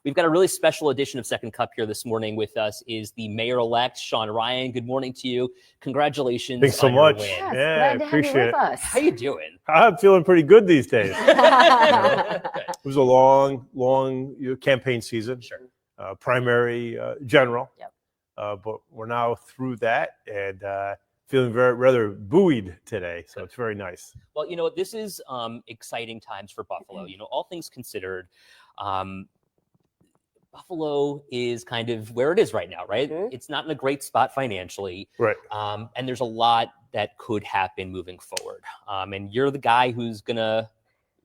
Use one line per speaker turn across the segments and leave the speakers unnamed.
We've got a really special edition of Second Cup here this morning. With us is the mayor-elect, Sean Ryan. Good morning to you. Congratulations.
Thanks so
on your
much.
win.
Yes,
Yeah,
glad to have you
appreciate
with
it.
us.
How you doing?
I'm feeling pretty good these days.
Good.
It was a long campaign season.
Sure.
Primary general.
Yep.
But we're now through that and feeling rather buoyed today. So it's very nice.
Well, this is exciting times for Buffalo. All things considered, Buffalo is kind of where it is right now, right?
Mhm.
It's not in a great spot financially.
Right.
And there's a lot that could happen moving forward. And you're the guy who's going to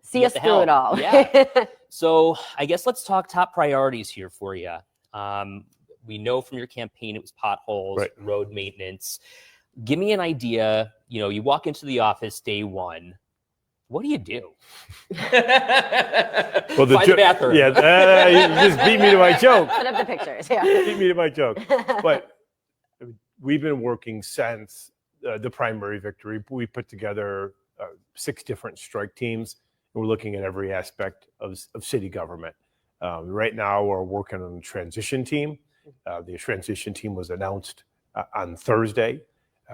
See
get
us
the
through it
helm.
all.
Yeah. So I guess let's talk top priorities here for you. We know from your campaign it was potholes,
Right.
road maintenance. Give me an idea. You walk into the office day one. What do you do?
Well,
Find the bathroom.
Yeah, you just beat me to my joke.
Put up the pictures. Yeah.
Beat me to my joke. But we've been working since the primary victory. We put together 6 different strike teams, and we're looking at every aspect of city government. Right now, we're working on the transition team. The transition team was announced on Thursday.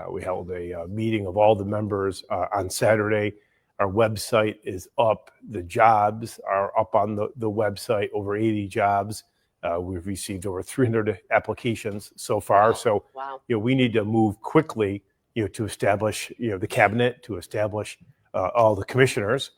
We held a meeting of all the members on Saturday. Our website is up. The jobs are up on the website, over 80 jobs. We've received over 300 applications so far. So,
Wow.
we need to move quickly, to establish, the cabinet, to establish all the commissioners.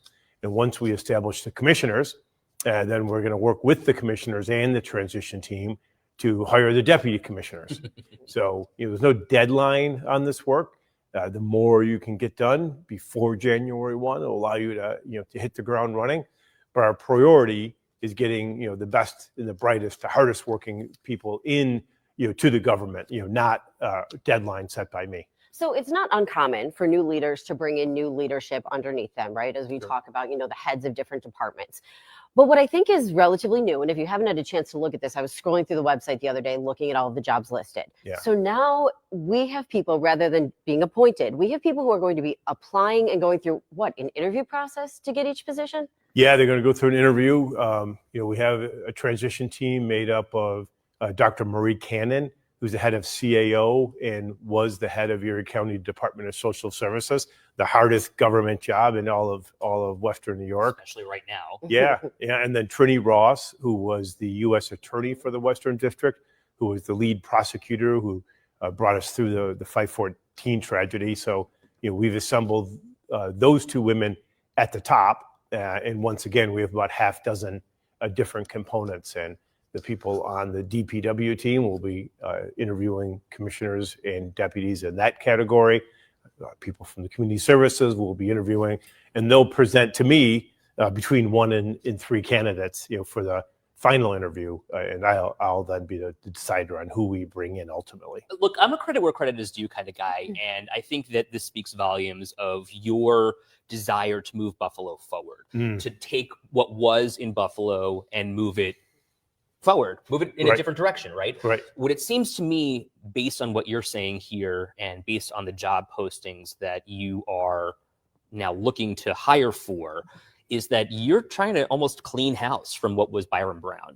And once we establish the commissioners, then we're going to work with the commissioners and the transition team to hire the deputy commissioners. So, there's no deadline on this work. The more you can get done before January 1 will allow you to, to hit the ground running. But our priority is getting, the best and the brightest, the hardest working people in, to the government, not deadline set by me.
So it's not uncommon for new leaders to bring in new leadership underneath them, right? As we
Sure.
talk about, the heads of different departments. But what I think is relatively new, and if you haven't had a chance to look at this, I was scrolling through the website the other day looking at all of the jobs listed.
Yeah.
So now we have people, rather than being appointed, we have people who are going to be applying and going through an interview process to get each position?
Yeah, they're going to go through an interview. We have a transition team made up of Dr. Marie Cannon, who's the head of CAO and was the head of Erie County Department of Social Services, the hardest government job in all of Western New York.
Especially right now.
Yeah. And then Trini Ross, who was the U.S. Attorney for the Western District, who was the lead prosecutor who brought us through the 514 tragedy. So, we've assembled those 2 women at the top. And once again, we have about half dozen different components. And the people on the DPW team will be interviewing commissioners and deputies in that category. People from the community services will be interviewing, and they'll present to me between 1 and 3 candidates, for the final interview, and I'll then be the decider on who we bring in ultimately.
Look, I'm a credit where credit is due kind of guy, and I think that this speaks volumes of your desire to move Buffalo forward, to take what was in Buffalo and move it forward, move it in a
Right.
different direction, right?
Right.
What it seems to me, based on what you're saying here and based on the job postings that you are now looking to hire for, is that you're trying to almost clean house from what was Byron Brown.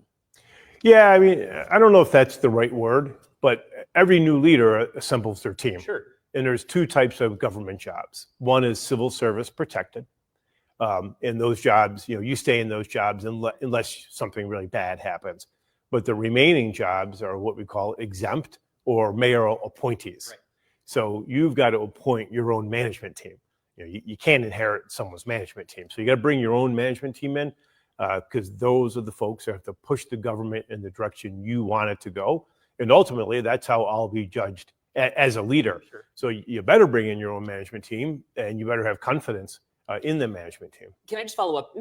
Yeah, I mean, I don't know if that's the right word, but every new leader assembles their team.
Sure.
And there's 2 types of government jobs. One is civil service protected. In those jobs, you stay in those jobs unless something really bad happens. But the remaining jobs are what we call exempt or mayoral appointees.
Right.
So you've got to appoint your own management team. You can't inherit someone's management team. So you got to bring your own management team in because those are the folks that have to push the government in the direction you want it to go. And ultimately, that's how I'll be judged as a leader.
Sure.
So you better bring in your own management team, and you better have confidence in the management team.
Can I just follow up?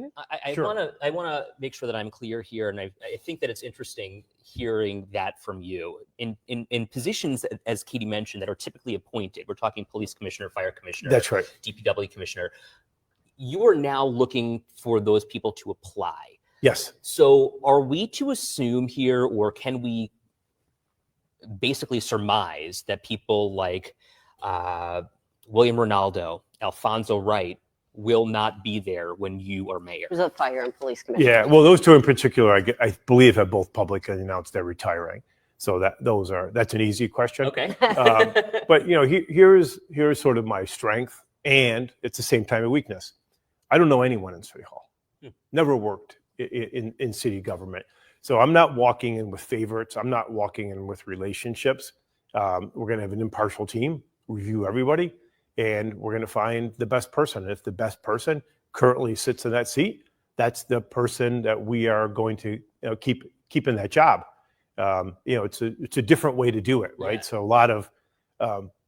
Sure.
I want to make sure that I'm clear here, and I think that it's interesting hearing that from you. In positions, as Katie mentioned, that are typically appointed, we're talking police commissioner, fire commissioner,
That's right.
DPW commissioner. You are now looking for those people to apply.
Yes.
So are we to assume here, or can we basically surmise that people like William Ronaldo, Alfonso Wright, will not be there when you are mayor?
There's a fire and police commission.
Yeah, well, those two in particular, I believe have both publicly announced they're retiring. So that's an easy question.
Okay.
But here's sort of my strength, and it's the same time a weakness. I don't know anyone in City Hall. Never worked in city government. So I'm not walking in with favorites. I'm not walking in with relationships. We're going to have an impartial team, review everybody, and we're going to find the best person. And if the best person currently sits in that seat, that's the person that we are going to keep in that job. It's a different way to do it, right?
Yeah.
So a lot of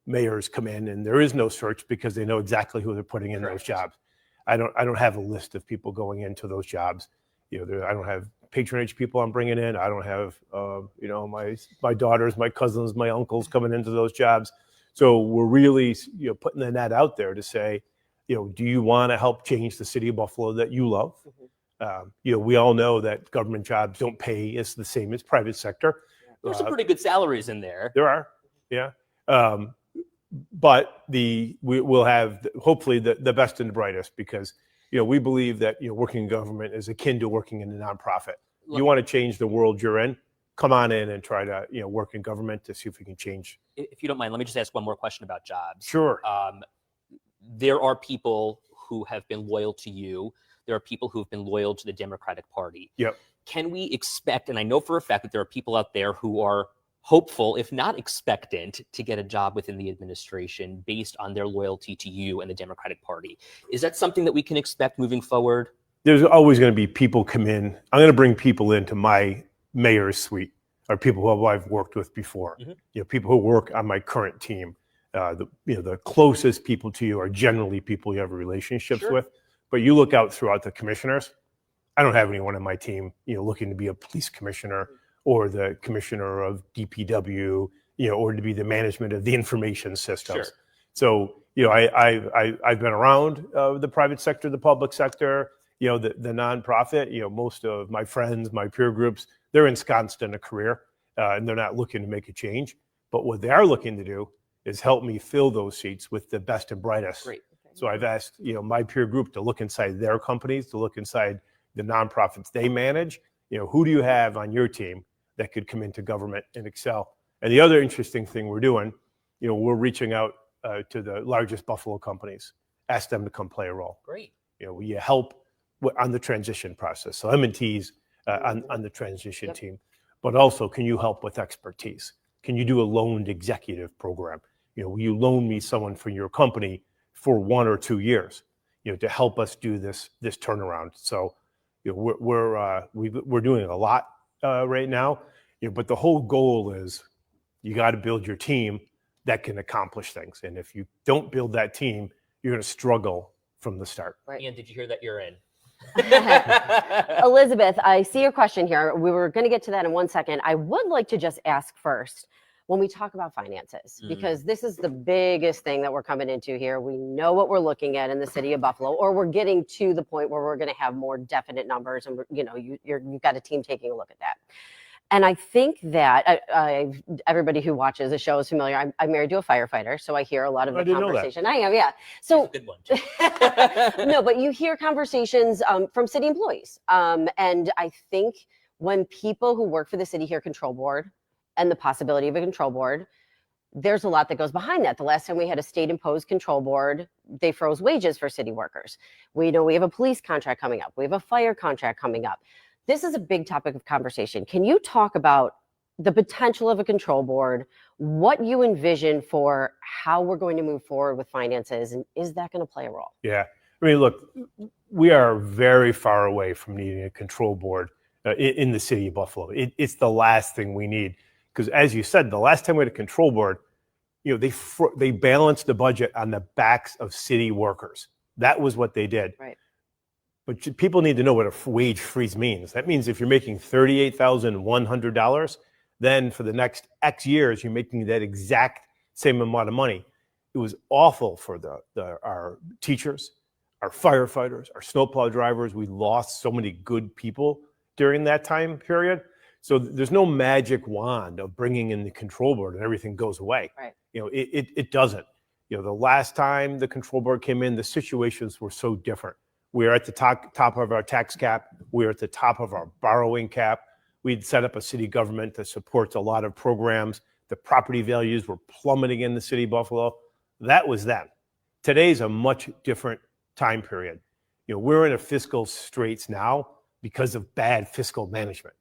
mayors come in and there is no search because they know exactly who they're putting in those jobs. I don't have a list of people going into those jobs. I don't have patronage people I'm bringing in. I don't have my daughters, my cousins, my uncles coming into those jobs. So we're really putting the net out there to say, do you want to help change the city of Buffalo that you love? We all know that government jobs don't pay as the same as private sector.
There's some pretty good salaries in there.
There are, yeah. But we'll have hopefully the best and the brightest, because we believe that working in government is akin to working in a nonprofit. You want to change the world you're in, come on in and try to work in government to see if we can change.
If you don't mind, let me just ask one more question about jobs.
Sure.
There are people who have been loyal to you. There are people who have been loyal to the Democratic Party.
Yep.
Can we expect, and I know for a fact that there are people out there who are hopeful, if not expectant, to get a job within the administration based on their loyalty to you and the Democratic Party. Is that something that we can expect moving forward?
There's always going to be people come in. I'm going to bring people into my mayor's suite, or people who I've worked with before.
Mm-hmm.
People who work on my current team. The closest people to you are generally people you have relationships
Sure.
with. But you look out throughout the commissioners. I don't have anyone on my team, looking to be a police commissioner or the commissioner of DPW, or to be the management of the information systems.
Sure.
So, I've been around the private sector, the public sector, the nonprofit. Most of my friends, my peer groups, they're ensconced in a career, and they're not looking to make a change. But what they are looking to do is help me fill those seats with the best and brightest.
Great.
So I've asked, my peer group to look inside their companies, to look inside the nonprofits they manage. Who do you have on your team that could come into government and excel? And the other interesting thing we're doing, we're reaching out to the largest Buffalo companies, ask them to come play a role.
Great.
Will you help on the transition process? So M&T's on the transition
Yep.
team, but also, can you help with expertise? Can you do a loaned executive program? Will you loan me someone from your company for 1 or 2 years, to help us do this turnaround? So, we're doing a lot right now, but the whole goal is you got to build your team that can accomplish things. And if you don't build that team, you're going to struggle from the start.
Right.
Ian, did you hear that you're in?
Elizabeth, I see your question here. We were going to get to that in 1 second. I would like to just ask first, when we talk about finances, because this is the biggest thing that we're coming into here. We know what we're looking at in the city of Buffalo, or we're getting to the point where we're going to have more definite numbers, and you've got a team taking a look at that. And I think that everybody who watches the show is familiar. I'm married to a firefighter, so I hear a lot of the conversation. I am, yeah. So
Good one. Too.
no, but you hear conversations from city employees, and I think when people who work for the city hear control board and the possibility of a control board, there's a lot that goes behind that. The last time we had a state imposed control board, they froze wages for city workers. We know we have a police contract coming up. We have a fire contract coming up. This is a big topic of conversation. Can you talk about the potential of a control board, what you envision for how we're going to move forward with finances, and is that going to play a role?
Yeah. I mean, look, we are very far away from needing a control board in the city of Buffalo. It's the last thing we need. Because as you said, the last time we had a control board, they balanced the budget on the backs of city workers. That was what they did.
Right.
But people need to know what a wage freeze means. That means if you're making $38,100, then for the next X years, you're making that exact same amount of money. It was awful for our teachers, our firefighters, our snowplow drivers. We lost so many good people during that time period. So there's no magic wand of bringing in the control board and everything goes away.
Right.
It doesn't. The last time the control board came in, the situations were so different. We were at the top of our tax cap. We were at the top of our borrowing cap. We'd set up a city government that supports a lot of programs. The property values were plummeting in the city of Buffalo. That was then. Today's a much different time period. We're in a fiscal straits now because of bad fiscal management.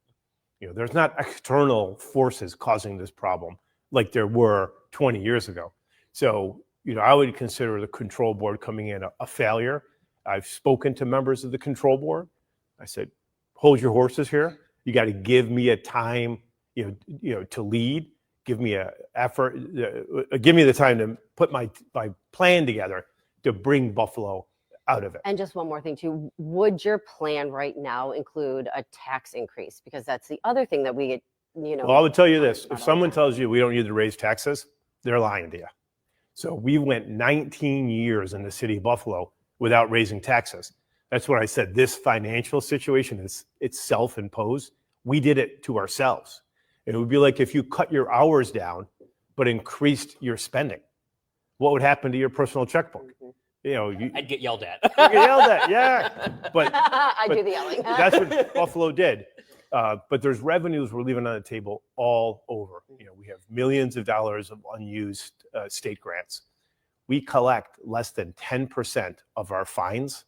There's not external forces causing this problem like there were 20 years ago. So, I would consider the control board coming in a failure. I've spoken to members of the control board. I said, hold your horses here. You got to give me a time, to lead. Give me a effort. Give me the time to put my plan together to bring Buffalo out of it.
And just one more thing too, would your plan right now include a tax increase? Because that's the other thing that we get,
Well, I would tell you this, if someone tells you we don't need to raise taxes, they're lying to you. So we went 19 years in the city of Buffalo without raising taxes. That's what I said. This financial situation it's self-imposed. We did it to ourselves. It would be like if you cut your hours down, but increased your spending. What would happen to your personal checkbook?
I'd get yelled at.
You get yelled at, yeah. But
I do the yelling.
That's what Buffalo did. But there's revenues we're leaving on the table all over. We have millions of dollars of unused state grants. We collect less than 10% of our fines.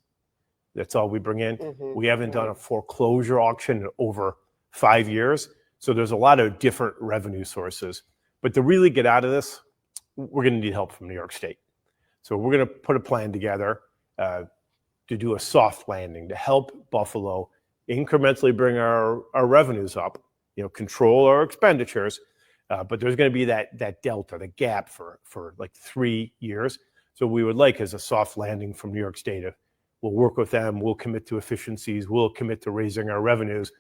That's all we bring in. We haven't done a foreclosure auction in over 5 years. So there's a lot of different revenue sources. But to really get out of this, we're going to need help from New York State. So we're going to put a plan together to do a soft landing to help Buffalo incrementally bring our revenues up, control our expenditures. But there's going to be that delta, the gap for like 3 years. So we would like as a soft landing from New York State. We'll work with them. We'll commit to efficiencies. We'll commit to raising our revenues.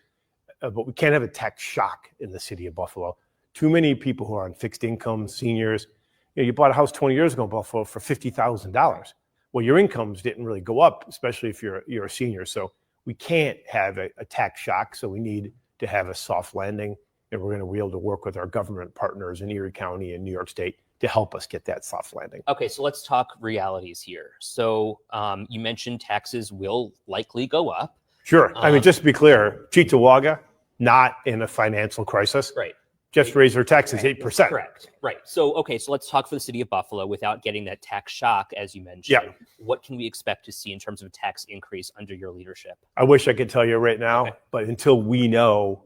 But we can't have a tax shock in the city of Buffalo. Too many people who are on fixed income, seniors. You bought a house 20 years ago in Buffalo for $50,000. Well, your incomes didn't really go up, especially if you're a senior. So we can't have a tax shock. So we need to have a soft landing. And we're going to be able to work with our government partners in Erie County and New York State to help us get that soft landing.
Okay, so let's talk realities here. So you mentioned taxes will likely go up.
Sure. I mean, just to be clear, Cheektowaga, not in a financial crisis.
Right.
Just raise their taxes 8%.
Correct. Right. So, okay, so let's talk for the city of Buffalo without getting that tax shock, as you mentioned.
Yeah.
What can we expect to see in terms of a tax increase under your leadership?
I wish I could tell you right now, but until we know,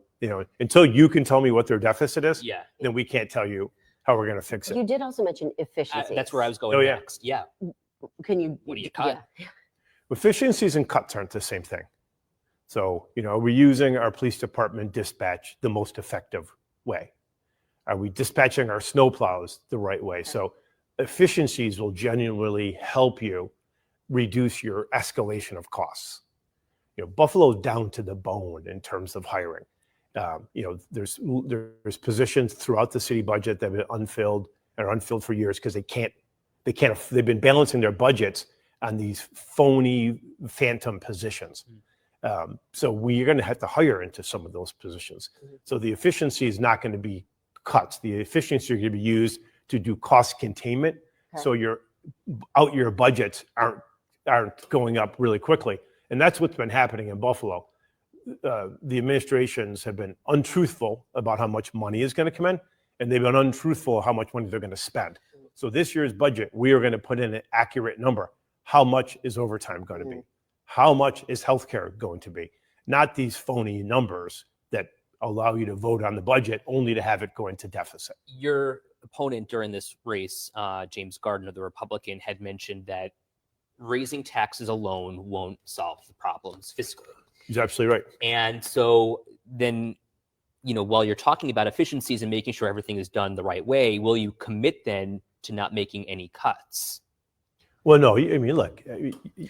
until you can tell me what their deficit is, then we can't tell you how we're going to fix it.
You did also mention efficiency.
That's where I was going next. Yeah.
Can you?
What do you cut?
Yeah.
Efficiencies and cuts aren't the same thing. So, are we using our police department dispatch the most effective way? Are we dispatching our snowplows the right way? So efficiencies will genuinely help you reduce your escalation of costs. Buffalo's down to the bone in terms of hiring. There's positions throughout the city budget that have been unfilled and are unfilled for years because they've been balancing their budgets on these phony phantom positions. So we're going to have to hire into some of those positions. So the efficiency is not going to be cuts. The efficiency are going to be used to do cost containment. Okay. So your out-year budgets aren't going up really quickly. And that's what's been happening in Buffalo. The administrations have been untruthful about how much money is going to come in, and they've been untruthful how much money they're going to spend. So this year's budget, we are going to put in an accurate number. How much is overtime going to be? How much is healthcare going to be? Not these phony numbers that allow you to vote on the budget only to have it go into deficit.
Your opponent during this race, James Gardner, the Republican, had mentioned that raising taxes alone won't solve the problems fiscally.
He's absolutely right.
And so then, while you're talking about efficiencies and making sure everything is done the right way, will you commit then to not making any cuts?
Well, no, I mean, look.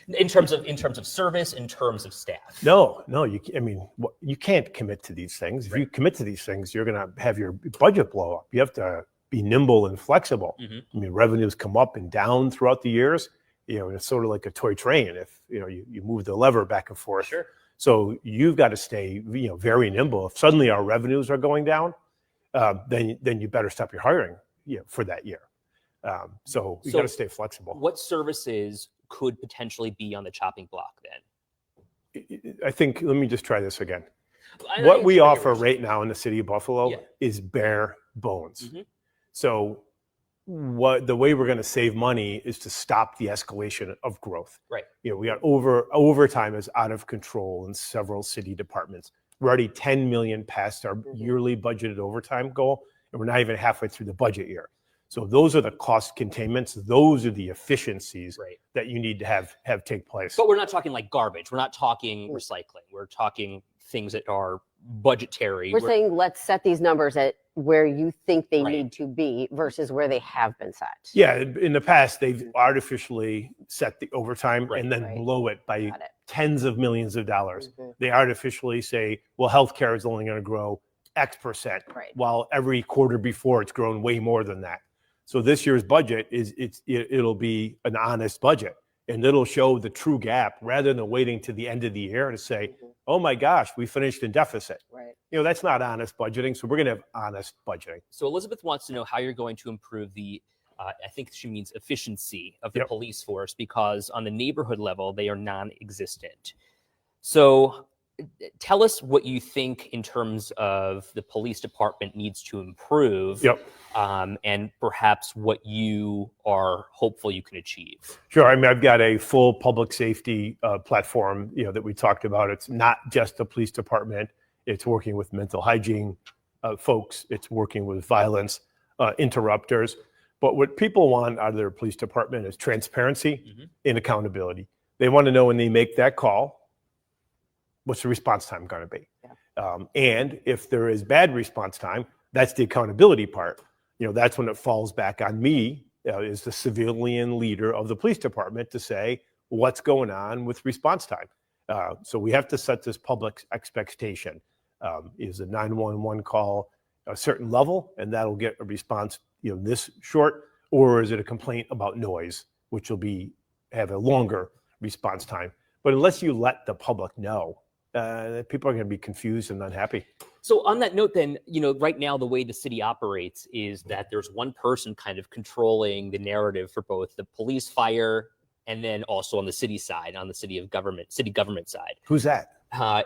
In terms of service, in terms of staff.
No, you can't commit to these things. If you commit to these things, you're going to have your budget blow up. You have to be nimble and flexible. I mean, revenues come up and down throughout the years. It's sort of like a toy train. If you move the lever back and forth.
Sure.
So you've got to stay, very nimble. If suddenly our revenues are going down, then you better stop your hiring, for that year. So you
So
got to stay flexible.
What services could potentially be on the chopping block then?
I think, let me just try this again.
I
What we
understand
offer
your issue.
right now in the city of Buffalo
Yeah.
is bare bones.
Mhm.
So the way we're going to save money is to stop the escalation of growth.
Right.
We got overtime is out of control in several city departments. We're already 10 million past our yearly budgeted overtime goal, and we're not even halfway through the budget year. So those are the cost containments. Those are the efficiencies
Right.
that you need to have take place.
But we're not talking like garbage. We're not talking recycling. We're talking things that are budgetary.
We're saying let's set these numbers at where you think they
Right.
need to be versus where they have been set.
Yeah, in the past, they've artificially set the overtime
Right.
and then
Right.
blow it by
Got it.
tens of millions of dollars.
Mhm.
They artificially say, well, healthcare is only going to grow X%,
Right.
while every quarter before it's grown way more than that. So this year's budget it'll be an honest budget, and it'll show the true gap rather than waiting to the end of the year to say,
Mhm.
oh my gosh, we finished in deficit.
Right.
That's not honest budgeting. So we're going to have honest budgeting.
So Elizabeth wants to know how you're going to improve the, I think she means efficiency of the
Yep.
police force, because on the neighborhood level, they are non-existent. So tell us what you think in terms of the police department needs to improve,
Yep.
and perhaps what you are hopeful you can achieve.
Sure. I mean, I've got a full public safety platform, that we talked about. It's not just the police department. It's working with mental hygiene folks. It's working with violence interrupters. But what people want out of their police department is transparency
Mhm.
and accountability. They want to know when they make that call, what's the response time going to be? And if there is bad response time, that's the accountability part. That's when it falls back on me as the civilian leader of the police department to say what's going on with response time. So we have to set this public expectation. Is a 911 call a certain level, and that'll get a response, this short, or is it a complaint about noise, which will have a longer response time? But unless you let the public know, people are going to be confused and unhappy.
So on that note, then, right now the way the city operates is that there's one person kind of controlling the narrative for both the police, fire, and then also on the city side, on the city government side.
Who's that?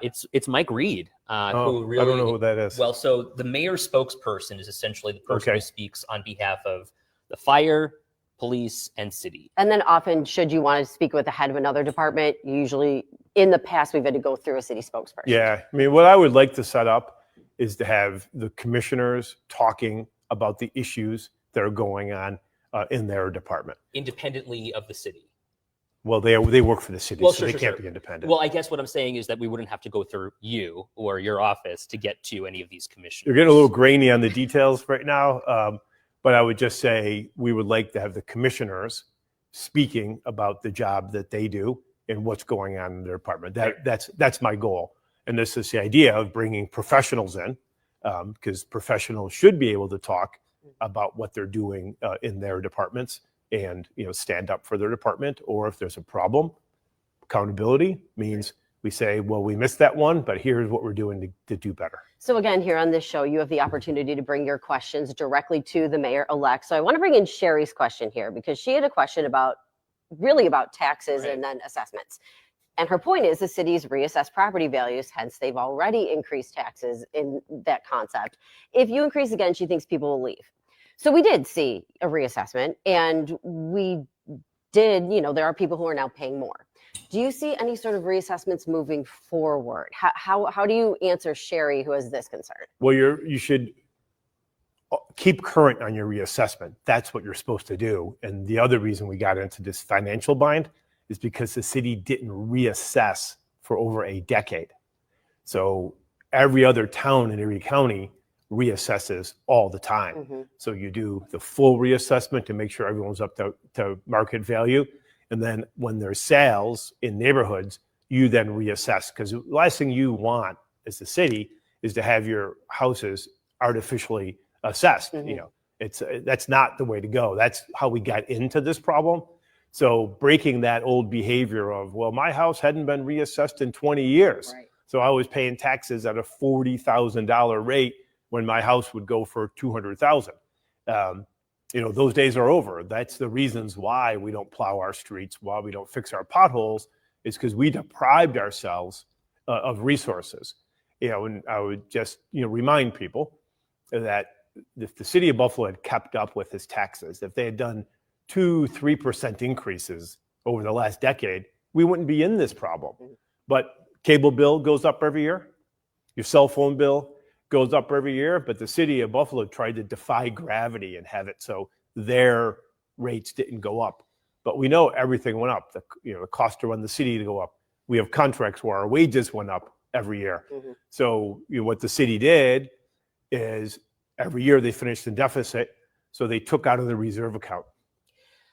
It's Mike Reed, who really,
I don't know who that is.
Well, so the mayor's spokesperson is essentially the person
Okay.
who speaks on behalf of the fire, police, and city.
And then often, should you want to speak with the head of another department, usually in the past, we've had to go through a city spokesperson.
Yeah, I mean, what I would like to set up is to have the commissioners talking about the issues that are going on in their department.
Independently of the city.
Well, they work for the city,
Well,
so
sure,
they
sure,
can't
sure.
be independent.
Well, I guess what I'm saying is that we wouldn't have to go through you or your office to get to any of these commissioners.
You're getting a little grainy on the details right now, but I would just say we would like to have the commissioners speaking about the job that they do and what's going on in their department. That's my goal. And this is the idea of bringing professionals in, because professionals should be able to talk about what they're doing in their departments and stand up for their department. Or if there's a problem, accountability means we say, well, we missed that one, but here's what we're doing to do better.
So again, here on this show, you have the opportunity to bring your questions directly to the mayor-elect. So I want to bring in Sherry's question here, because she had a question about taxes
Right.
and then assessments. And her point is the city's reassessed property values, hence they've already increased taxes in that concept. If you increase again, she thinks people will leave. So we did see a reassessment, and we did, there are people who are now paying more. Do you see any sort of reassessments moving forward? How do you answer Sherry, who has this concern?
Well, you should keep current on your reassessment. That's what you're supposed to do. And the other reason we got into this financial bind is because the city didn't reassess for over a decade. So every other town in Erie County reassesses all the time.
Mhm.
So you do the full reassessment to make sure everyone's up to market value. And then when there's sales in neighborhoods, you then reassess. Because the last thing you want as the city is to have your houses artificially assessed.
Mhm.
That's not the way to go. That's how we got into this problem. So breaking that old behavior of, well, my house hadn't been reassessed in 20 years.
Right.
So I was paying taxes at a $40,000 rate when my house would go for $200,000. those days are over. That's the reasons why we don't plow our streets, why we don't fix our potholes, is because we deprived ourselves of resources. And I would just, remind people that if the city of Buffalo had kept up with its taxes, if they had done 2-3% increases over the last decade, we wouldn't be in this problem. But cable bill goes up every year. Your cell phone bill goes up every year, but the city of Buffalo tried to defy gravity and have it so their rates didn't go up. But we know everything went up. The cost to run the city to go up. We have contracts where our wages went up every year. So what the city did is every year they finished in deficit, so they took out of the reserve account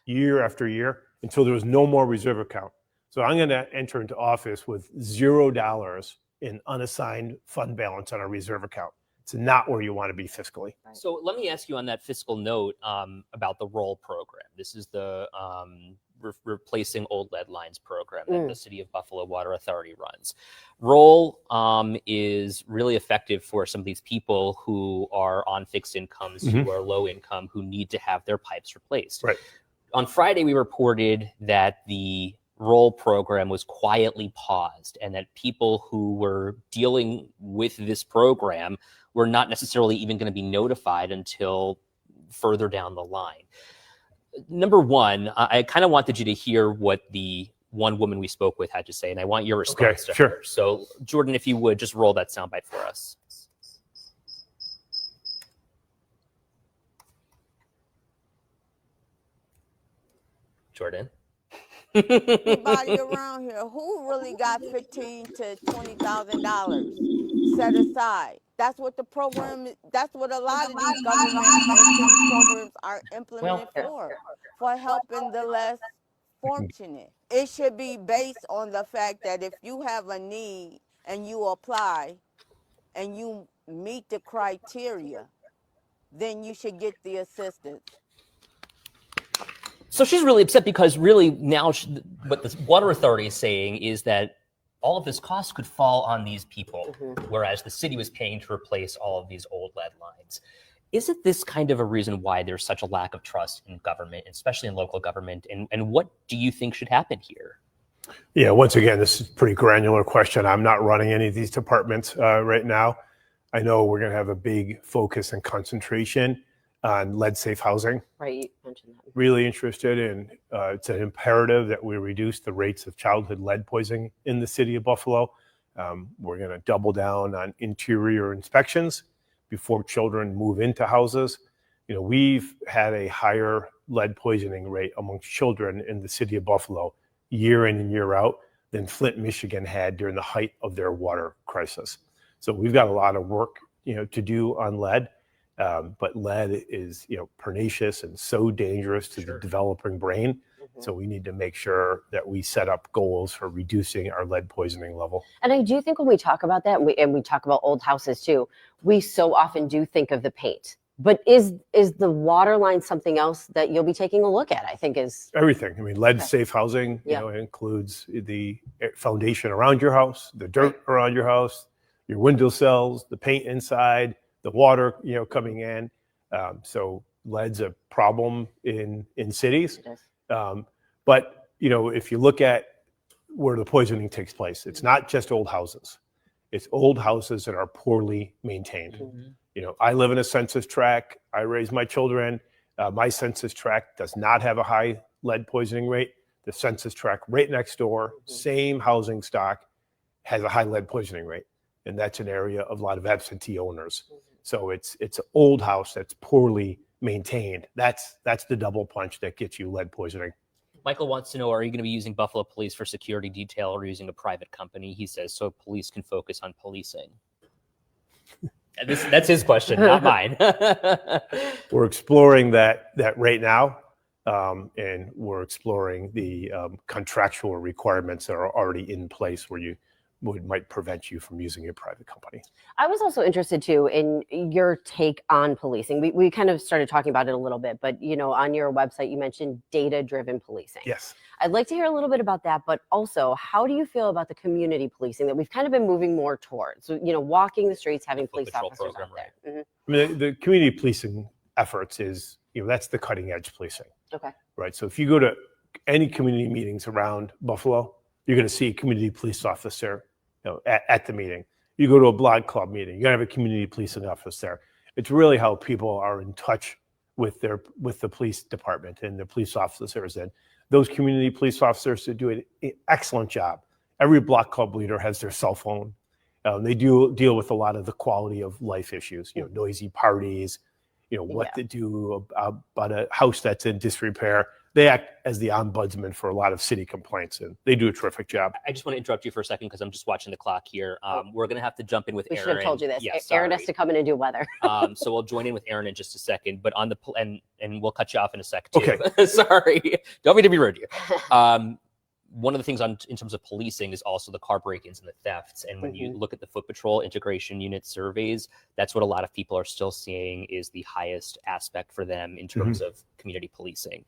year after year until there was no more reserve account. So I'm going to enter into office with $0 in unassigned fund balance on our reserve account. It's not where you want to be fiscally.
So let me ask you on that fiscal note about the ROLL program. This is the replacing old lead lines program that the City of Buffalo Water Authority runs. ROLL is really effective for some of these people who are on fixed incomes, who are low income, who need to have their pipes replaced.
Right.
On Friday, we reported that the ROLL program was quietly paused and that people who were dealing with this program were not necessarily even going to be notified until further down the line. Number one, I kind of wanted you to hear what the one woman we spoke with had to say, and I want your response to her. So, Jordan, if you would, just roll that soundbite for us. Jordan?
Everybody around here, who really got $15,000 to $20,000 set aside? That's what the program. That's what a lot of these government and city programs are implemented for helping the less fortunate. It should be based on the fact that if you have a need and you apply and you meet the criteria, then you should get the assistance.
So she's really upset because really now what the Water Authority is saying is that all of this cost could fall on these people, whereas the city was paying to replace all of these old lead lines. Isn't this kind of a reason why there's such a lack of trust in government, especially in local government? And what do you think should happen here?
Yeah, once again, this is a pretty granular question. I'm not running any of these departments right now. I know we're going to have a big focus and concentration on lead-safe housing.
Right, you mentioned that.
Really interested in, it's an imperative that we reduce the rates of childhood lead poisoning in the city of Buffalo. We're going to double down on interior inspections before children move into houses. We've had a higher lead poisoning rate amongst children in the city of Buffalo year in and year out than Flint, Michigan had during the height of their water crisis. So we've got a lot of work, to do on lead. But lead is, pernicious and so dangerous to the developing brain. So we need to make sure that we set up goals for reducing our lead poisoning level.
And I do think when we talk about that, and we talk about old houses too, we so often do think of the paint. But is the water line something else that you'll be taking a look at? I think is
everything. I mean, lead-safe housing, it includes the foundation around your house, the dirt around your house, your windowsills, the paint inside, the water, coming in. So lead's a problem in cities. But, if you look at where the poisoning takes place, it's not just old houses. It's old houses that are poorly maintained. I live in a census tract. I raise my children. My census tract does not have a high lead poisoning rate. The census tract right next door, same housing stock, has a high lead poisoning rate. And that's an area of a lot of absentee owners. So it's an old house that's poorly maintained. That's the double punch that gets you lead poisoning.
Michael wants to know, are you going to be using Buffalo Police for security detail or using a private company? He says, so police can focus on policing. That's his question, not mine.
We're exploring that right now. And we're exploring the contractual requirements that are already in place where you might prevent you from using a private company.
I was also interested too in your take on policing. We kind of started talking about it a little bit, but on your website you mentioned data-driven policing.
Yes.
I'd like to hear a little bit about that, but also how do you feel about the community policing that we've kind of been moving more towards? So, walking the streets, having police officers out there.
I mean, the community policing efforts is that's the cutting edge policing.
Okay.
Right. So if you go to any community meetings around Buffalo, you're going to see a community police officer at the meeting. You go to a blog club meeting, you're going to have a community policing officer there. It's really how people are in touch with the police department and the police officers. And those community police officers do an excellent job. Every block club leader has their cell phone. They do deal with a lot of the quality of life issues, noisy parties, what to do about a house that's in disrepair. They act as the ombudsman for a lot of city complaints, and they do a terrific job.
I just want to interrupt you for a second because I'm just watching the clock here. We're going to have to jump in with
We
Aaron.
should have told you this.
Yeah,
Aaron has
sorry.
to come in and do weather.
So we'll join in with Aaron in just a second, but on the and we'll cut you off in a sec too.
Okay.
Sorry, don't mean to be rude to you. One of the things in terms of policing is also the car break-ins and the thefts. And when you look at the Foot Patrol integration unit surveys, that's what a lot of people are still seeing is the highest aspect for them in terms of community policing.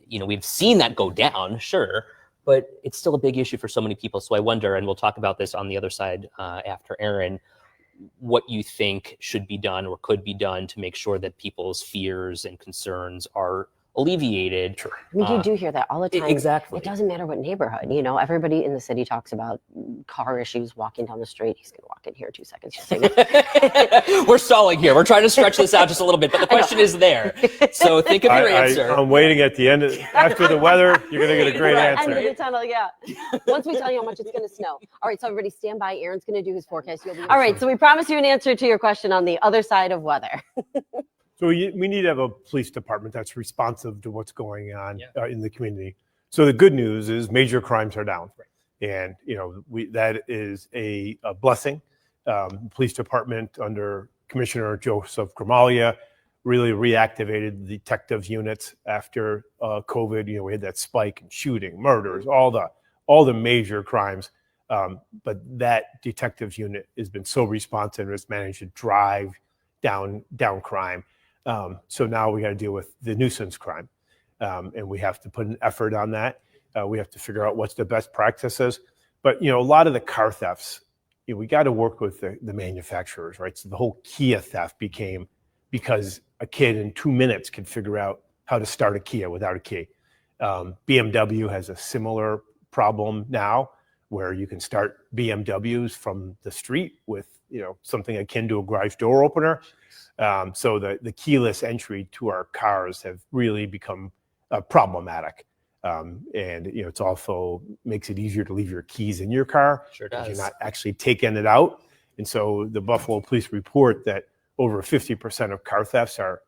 We've seen that go down, sure, but it's still a big issue for so many people. So I wonder, and we'll talk about this on the other side after Aaron, what you think should be done or could be done to make sure that people's fears and concerns are alleviated.
Sure.
I mean, you do hear that all the time.
Exactly.
It doesn't matter what neighborhood, everybody in the city talks about car issues walking down the street. He's going to walk in here in 2 seconds. Just saying.
We're stalling here. We're trying to stretch this out just a little bit, but the question is there. So think of your answer.
I'm waiting at the end. After the weather, you're going to get a great
End of
answer.
the tunnel, yeah. Once we tell you how much it's going to snow. All right, so everybody stand by. Aaron's going to do his forecast. All right, so we promise you an answer to your question on the other side of weather.
So we need to have a police department that's responsive to what's going on in the community. So the good news is major crimes are down, and that is a blessing. Police department under Commissioner Joseph Gramaglia really reactivated the detectives units after COVID. We had that spike in shooting, murders, all the major crimes. But that detectives unit has been so responsive, it's managed to drive down crime. So now we got to deal with the nuisance crime, and we have to put an effort on that. We have to figure out what's the best practices. But a lot of the car thefts, we got to work with the manufacturers, right? So the whole Kia theft became because a kid in 2 minutes could figure out how to start a Kia without a key. BMW has a similar problem now, where you can start BMWs from the street with something akin to a garage door opener. So the keyless entry to our cars have really become problematic. And it's also makes it easier to leave your keys in your car.
Sure
because
does.
you're not actually taking it out. And so the Buffalo Police report that over 50% of car thefts are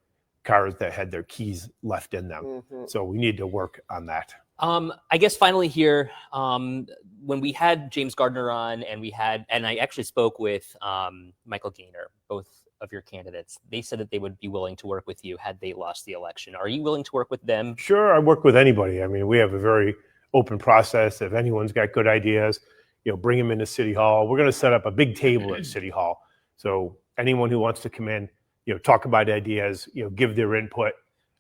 cars that had their keys left in them. So we need to work on that.
I guess finally here, when we had James Gardner on and I actually spoke with Michael Gaynor, both of your candidates, they said that they would be willing to work with you had they lost the election. Are you willing to work with them?
Sure, I work with anybody. I mean, we have a very open process. If anyone's got good ideas, bring them into City Hall. We're going to set up a big table at City Hall. So anyone who wants to come in, talk about ideas, give their input.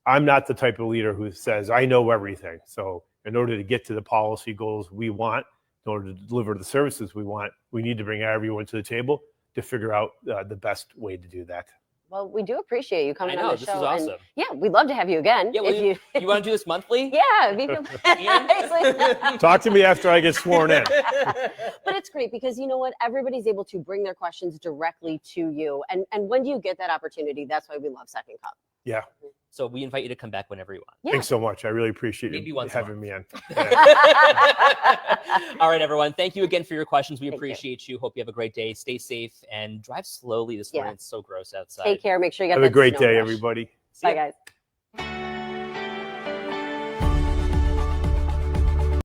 I'm not the type of leader who says, I know everything. So in order to get to the policy goals we want, in order to deliver the services we want, we need to bring everyone to the table to figure out the best way to do that.
Well, we do appreciate you coming
I know,
on the
this
show.
is awesome.
And yeah, we'd love to have you again.
Yeah, well,
if
you want to do this monthly?
Yeah. If you could.
Talk to me after I get sworn in.
But it's great because you know what? Everybody's able to bring their questions directly to you. And when do you get that opportunity? That's why we love Second Cup.
Yeah.
So we invite you to come back whenever you want.
Yeah.
Thanks so much. I really appreciate
Maybe
you
once a
having me on.
All right, everyone. Thank you again for your questions. We
Thank you.
appreciate you. Hope you have a great day. Stay safe and drive slowly this morning. It's so gross outside.
Take care. Make sure you get
Have a
that
great
snow
day,
brush.
everybody.
See ya.
Bye, guys.